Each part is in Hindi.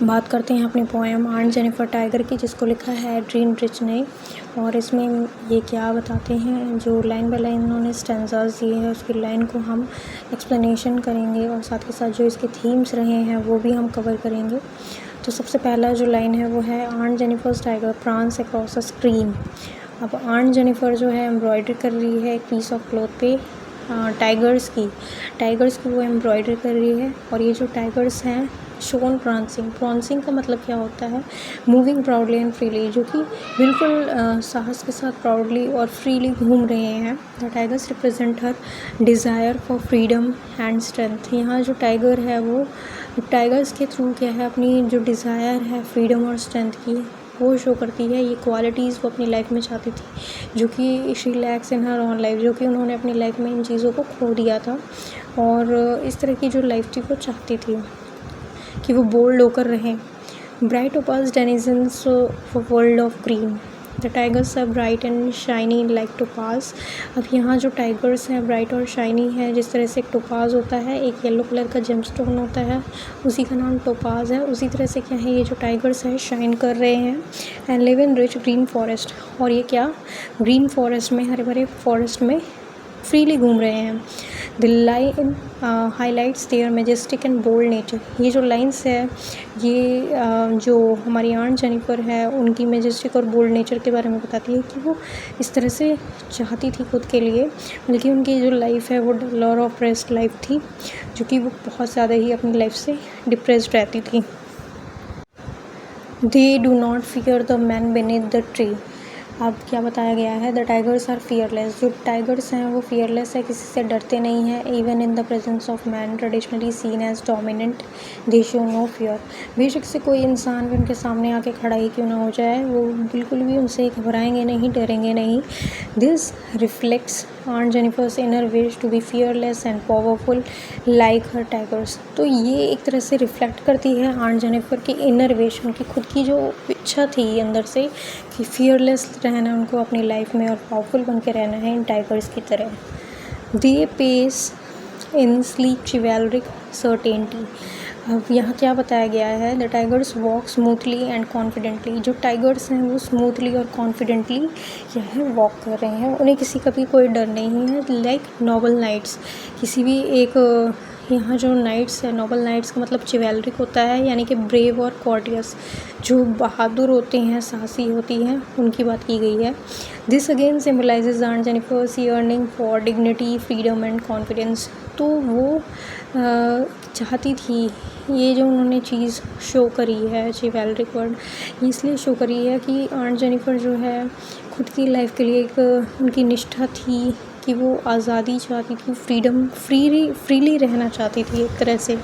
बात करते हैं अपनी पोएम आंट जेनिफर टाइगर की, जिसको लिखा है एड्रियन रिच ने। और इसमें ये क्या बताते हैं, जो लाइन बाय लाइन उन्होंने स्टैंजास दिए हैं उसकी लाइन को हम एक्सप्लेनेशन करेंगे और साथ के साथ जो इसके थीम्स रहे हैं वो भी हम कवर करेंगे। तो सबसे पहला जो लाइन है वो है aunt Jennifer's tiger prance across a screen. अब आंट जेनिफर जो है एम्ब्रॉयडरी कर रही है एक पीस ऑफ क्लॉथ पे टाइगर्स की वो एम्ब्रॉयडरी कर रही है। और ये जो टाइगर्स हैं शोन प्रॉन्सिंग का मतलब क्या होता है, मूविंग प्राउडली एंड फ्रीली, जो कि बिल्कुल साहस के साथ प्राउडली और फ्रीली घूम रहे हैं। The tigers represent her desire for freedom and strength. यहाँ जो टाइगर है वो टाइगर्स के थ्रू क्या है, अपनी जो डिज़ायर है फ्रीडम और स्ट्रेंथ की वो शो करती है। ये क्वालिटीज़ वो अपनी लाइफ में चाहती थी, जो कि she lakhs in her on life, जो कि उन्होंने अपनी लाइफ में इन चीज़ों को खो दिया था। और इस तरह की जो लाइफ थी वो चाहती थी कि वो बोल्ड होकर रहें। Bright topaz denizens world of green, the tigers are bright and shiny like topaz. अब यहाँ जो टाइगर्स हैं ब्राइट और शाइनी है, जिस तरह से एक टोपाज होता है, एक येलो कलर का जेमस्टोन होता है, उसी का नाम टोपाज है। उसी तरह से क्या है, ये जो टाइगर्स हैं शाइन कर रहे हैं and live in rich green forest. और ये क्या, ग्रीन फॉरेस्ट में, हरे भरे फॉरेस्ट में फ्रीली घूम रहे हैं। The line highlights their majestic and bold nature. ये जो लाइन्स है ये जो हमारी आंट जेनिफर है उनकी मैजेस्टिक और बोल्ड नेचर के बारे में बताती है कि वो इस तरह से चाहती थी खुद के लिए, बल्कि उनकी जो लाइफ है वो डल और ऑप्रेस्ड लाइफ थी, जो कि वो बहुत ज़्यादा ही अपनी लाइफ से डिप्रेस्ड रहती थी। They do not fear the man beneath the tree. अब क्या बताया गया है, द टाइगर्स आर फियरलेस। जो टाइगर्स हैं वो फियरलेस है, किसी से डरते नहीं हैं। Even in the presence of man traditionally seen as dominant they show no fear. बेशक से कोई इंसान भी उनके सामने आके खड़ा ही क्यों ना हो जाए, वो बिल्कुल भी उनसे घबराएंगे नहीं, डरेंगे नहीं। This reflects aunt Jennifer's inner wish to be fearless and powerful like her tigers. तो ये एक तरह से रिफ्लेक्ट करती है आंट जेनिफर की इनर विश, उनकी खुद की जो इच्छा थी अंदर से कि फियरलेस रहना उनको अपनी लाइफ में और पावरफुल बन के रहना है इन टाइगर्स की तरह। They pace in sleek chivalric certainty. अब यहाँ क्या बताया गया है, the tigers walk smoothly and confidently. जो टाइगर्स हैं वो स्मूथली और कॉन्फिडेंटली यह वॉक कर रहे हैं, उन्हें किसी का भी कोई डर नहीं है। लाइक नोबल नाइट्स, किसी भी एक यहाँ जो नाइट्स है, नोबल नाइट्स का मतलब चिवैलरिक होता है, यानी कि ब्रेव और कॉर्टियस, जो बहादुर होते हैं, साहसी होती हैं, उनकी बात की गई है। This again symbolises aunt Jennifer's yearning for dignity freedom and confidence. तो वो चाहती थी, ये जो उन्होंने चीज़ शो करी है चिवैलरिक वर्ड, इसलिए शो करी है कि आंट जेनिफर जो है खुद की लाइफ के लिए एक उनकी निष्ठा थी कि वो आज़ादी चाहती थी, फ्रीडम, फ्रीली रहना चाहती थी एक तरह से।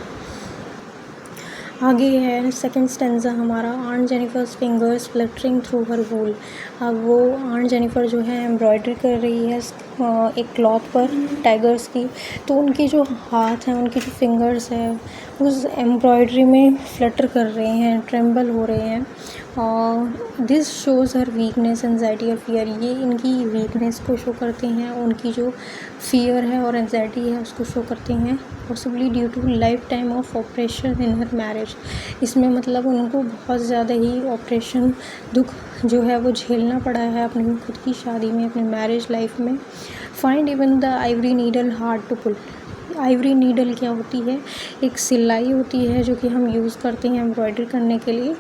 आगे है सेकंड स्टेंजा हमारा, aunt Jennifer's fingers fluttering through her wool. अब वो आंट जेनिफर जो है एम्ब्रॉयडरी कर रही है एक क्लॉथ पर टाइगर्स की, तो उनके जो हाथ हैं, उनकी जो फिंगर्स है उस एम्ब्रॉयडरी में फ्लटर कर रहे हैं, ट्रेम्बल हो रहे हैं। और this shows her weakness, anxiety और फियर। ये इनकी वीकनेस को शो करते हैं, उनकी जो फियर है और एंजाइटी है उसको शो करते हैं। Possibly due to lifetime of oppression in her marriage. इसमें मतलब उनको बहुत ज़्यादा ही ऑपरेशन, दुख जो है वो झेलना पड़ा है अपनी खुद की शादी में, अपनी मैरिज लाइफ में। Find even the ivory needle hard to pull. Ivory needle क्या होती है, एक सिलाई होती है जो कि हम यूज़ करते हैं एम्ब्रॉयडरी करने के लिए।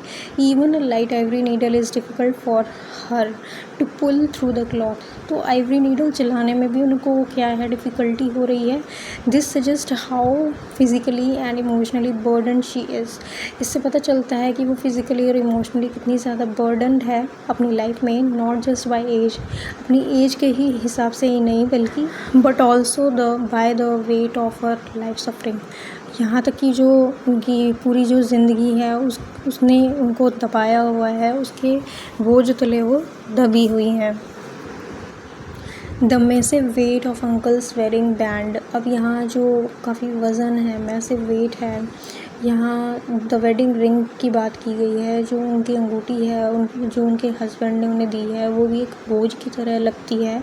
Even light ivory needle is difficult for her to pull through the cloth. तो आइवरी नीडल चलाने में भी उनको क्या है, डिफ़िकल्टी हो रही है। This suggest how physically and emotionally burden she is. इससे पता चलता है कि वो फिज़िकली और इमोशनली कितनी ज़्यादा बर्डनड है अपनी लाइफ में, नॉट जस्ट बाय एज, अपनी एज के ही हिसाब से ही नहीं, बल्कि but also by the weight of her life suffering. यहाँ तक कि जो उनकी पूरी जो ज़िंदगी है उसने उनको दबाया हुआ है, उसके बोझ तले वो दबी हुई हैं। The massive weight of uncle's wedding band. अब यहाँ जो काफ़ी वज़न है, मैसिव वेट है यहाँ द वेडिंग रिंग की बात की गई है। जो उनकी अंगूठी है जो उनके हस्बैंड ने उन्हें दी है वो भी एक बोझ की तरह लगती है।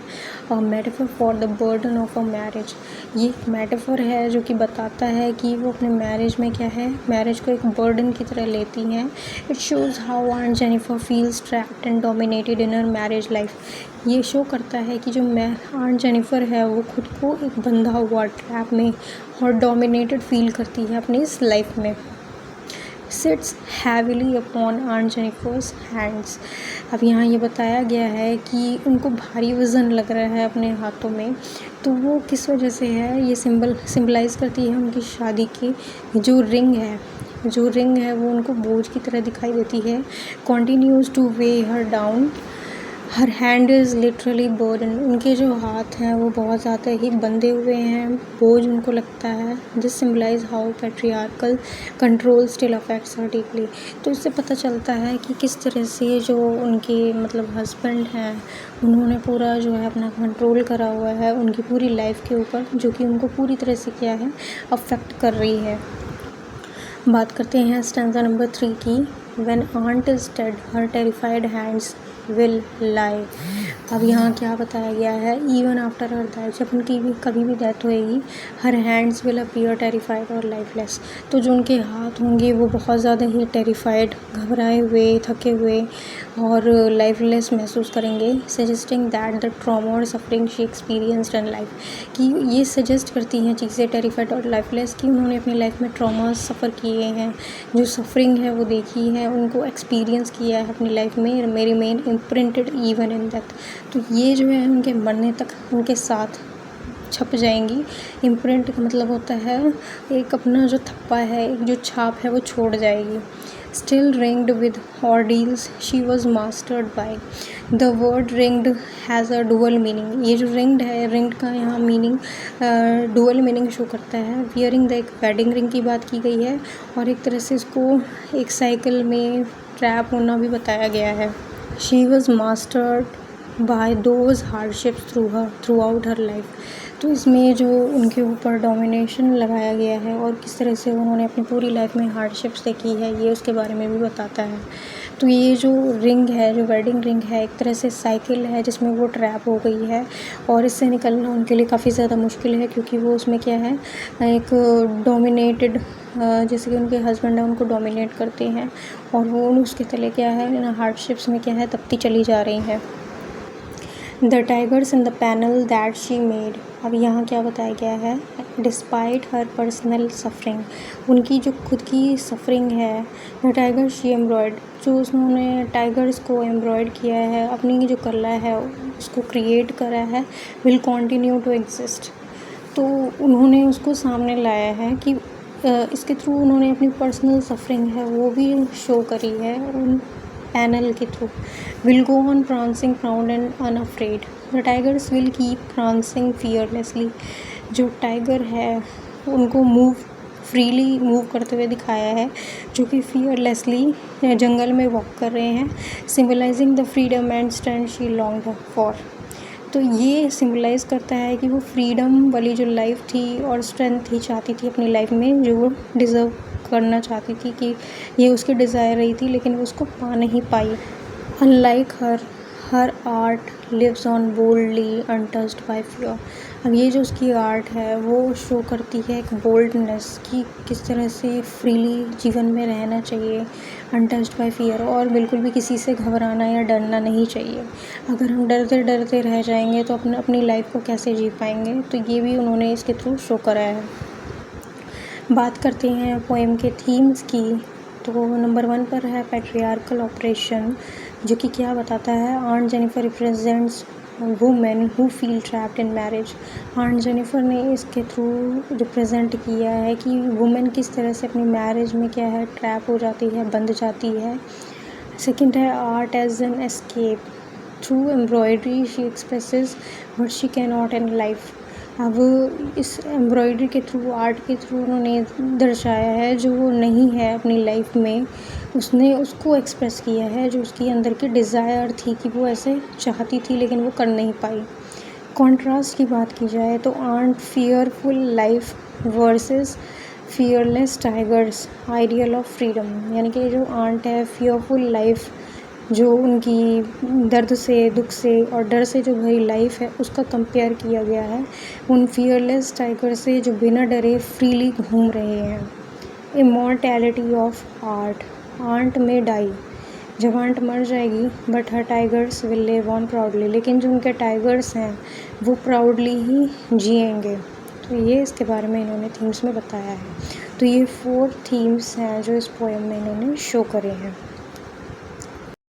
Metaphor for the burden of a marriage, ये एक मेटाफर है जो कि बताता है कि वो अपने मैरिज में क्या है, मैरिज को एक बर्डन की तरह लेती हैं। It shows how on Jennifer feels trapped and dominated in her marriage life. ये शो करता है कि जो आंट जेनिफर है वो खुद को एक बंधा हुआ ट्रैप में और डोमिनेटेड फील करती है अपनी इस लाइफ में। Sits heavily upon aunt Jennifer's hands. अब यहाँ ये बताया गया है कि उनको भारी वज़न लग रहा है अपने हाथों में, तो वो किस वजह से है, ये सिंबलाइज़ करती है उनकी शादी की जो रिंग है वो उनको बोझ की तरह दिखाई देती है। Continues to weigh her down, her hand is literally burden. उनके जो हाथ हैं वो बहुत ज़्यादा ही बंधे हुए हैं, बोझ उनको लगता है। This symbolise how patriarchal control still affects her deeply. तो इससे पता चलता है कि किस तरह से जो उनके मतलब हस्बैंड हैं उन्होंने पूरा जो है अपना कंट्रोल करा हुआ है उनकी पूरी लाइफ के ऊपर, जो कि उनको पूरी तरह से क्या है अफेक्ट कर रही है। बात करते हैं स्टैंजा नंबर 3 की। When aunt is dead, her terrified hands will lie। अब यहाँ क्या बताया गया है, इवन आफ्टर हर डेथ, जब उनकी भी कभी भी डेथ होएगी, her hands will appear terrified और लाइफलेस। तो जो उनके हाथ होंगे वो बहुत ज़्यादा ही टेरिफाइड, घबराए हुए, थके हुए और लाइफलेस महसूस करेंगे। सजेस्टिंग दैट द ट्रॉमा और suffering she experienced in life, कि ये सजेस्ट करती हैं चीज़ें टेरिफाइड और लाइफलेस कि उन्होंने अपनी लाइफ में ट्रॉमा सफ़र किए हैं, जो सफरिंग है वो देखी है, उनको एक्सपीरियंस किया है अपनी लाइफ में। मेरी main imprinted even in death, तो ये जो है उनके मरने तक उनके साथ छप जाएंगी। इम्प्रिंट का मतलब होता है एक अपना जो थप्पा है, एक जो छाप है वो छोड़ जाएगी। Still ringed with ordeals she was mastered by. The word ringed has a dual meaning. ये जो रिंग्ड है, रिंग्ड का यहाँ मीनिंग डुअल मीनिंग शो करता है। वियरिंग द एक वेडिंग रिंग की बात की गई है और एक तरह से इसको एक साइकिल में ट्रैप होना भी बताया गया है। She was mastered bye those hardships through out her life. तो इसमें जो उनके ऊपर डोमिनेशन लगाया गया है और किस तरह से उन्होंने अपनी पूरी लाइफ में हार्डशिप्स देखी है, ये उसके बारे में भी बताता है। तो ये जो रिंग है, जो वेडिंग रिंग है, एक तरह से साइकिल है जिसमें वो ट्रैप हो गई है और इससे निकलना उनके लिए काफ़ी ज़्यादा मुश्किल है, क्योंकि वो उसमें क्या है एक डोमिनेटेड, जैसे कि उनके हस्बैंड है उनको डोमिनेट करते हैं और वो उसके तले क्या है हार्डशिप्स में क्या है तपती चली जा रही है। The tigers in the panel that she made. अब यहाँ क्या बताया गया है, डिस्पाइट हर पर्सनल सफरिंग, उनकी जो खुद की सफरिंग है, द टाइगर शी एम्ब्रॉयड, जो उन्होंने टाइगर्स को एम्ब्रॉयड किया है, अपनी जो कला है उसको क्रिएट करा है, विल कॉन्टिन्यू टू एग्जिस्ट। तो उन्होंने उसको सामने लाया है कि इसके थ्रू उन्होंने अपनी पर्सनल सफरिंग है वो भी शो करी है उन पैनल के through. Will go on prancing proud and unafraid, the tigers will keep prancing fearlessly। जो टाइगर है उनको फ्रीली मूव करते हुए दिखाया है, जो कि फियरलेसली जंगल में वॉक कर रहे हैं, symbolising the freedom and strength she longed for. तो ये सिम्बलाइज़ करता है कि वो फ्रीडम वाली जो लाइफ थी और स्ट्रेंथ ही चाहती थी अपनी लाइफ में, जो वो डिज़र्व करना चाहती थी, कि ये उसकी डिज़ायर रही थी लेकिन वो उसको पा नहीं पाई। Unlike her art lives on boldly untouched by fear. अब ये जो उसकी आर्ट है वो शो करती है एक बोल्डनेस कि किस तरह से फ्रीली जीवन में रहना चाहिए, अनटच्ड बाय फियर, और बिल्कुल भी किसी से घबराना या डरना नहीं चाहिए। अगर हम डरते डरते रह जाएंगे तो अपनी लाइफ को कैसे जी पाएंगे, तो ये भी उन्होंने इसके थ्रू शो कराया है। बात करते हैं पोएम के थीम्स की, तो नंबर 1 पर है पैट्रियार्कल ऑपरेशन, जो कि क्या बताता है, aunt Jennifer represents women who feel trapped in marriage. Aunt Jennifer ने इसके थ्रू रिप्रेजेंट किया है कि वुमेन किस तरह से अपनी मैरिज में क्या है ट्रैप हो जाती है, बंध जाती है। सेकंड है art as an escape, through embroidery she expresses what she can not in life. अब इस एम्ब्रॉयडरी के थ्रू, आर्ट के थ्रू उन्होंने दर्शाया है जो वो नहीं है अपनी लाइफ में, उसने उसको एक्सप्रेस किया है, जो उसकी अंदर की डिज़ायर थी कि वो ऐसे चाहती थी लेकिन वो कर नहीं पाई। कॉन्ट्रास्ट की बात की जाए तो aunt fearful life versus fearless tigers ideal of freedom, यानी कि जो आंट है फियरफुल लाइफ, जो उनकी दर्द से, दुख से और डर से जो भरी लाइफ है उसका कंपेयर किया गया है उन फियरलेस टाइगर से जो बिना डरे फ्रीली घूम रहे हैं। इमॉर्टैलिटी ऑफ आर्ट, आंट में डाई, जब आंट मर जाएगी but her tigers will live on proudly, लेकिन जो उनके टाइगर्स हैं वो प्राउडली ही जिएंगे। तो ये इसके बारे में इन्होंने थीम्स में बताया है। तो ये 4 थीम्स हैं जो इस पोएम में इन्होंने शो करे हैं।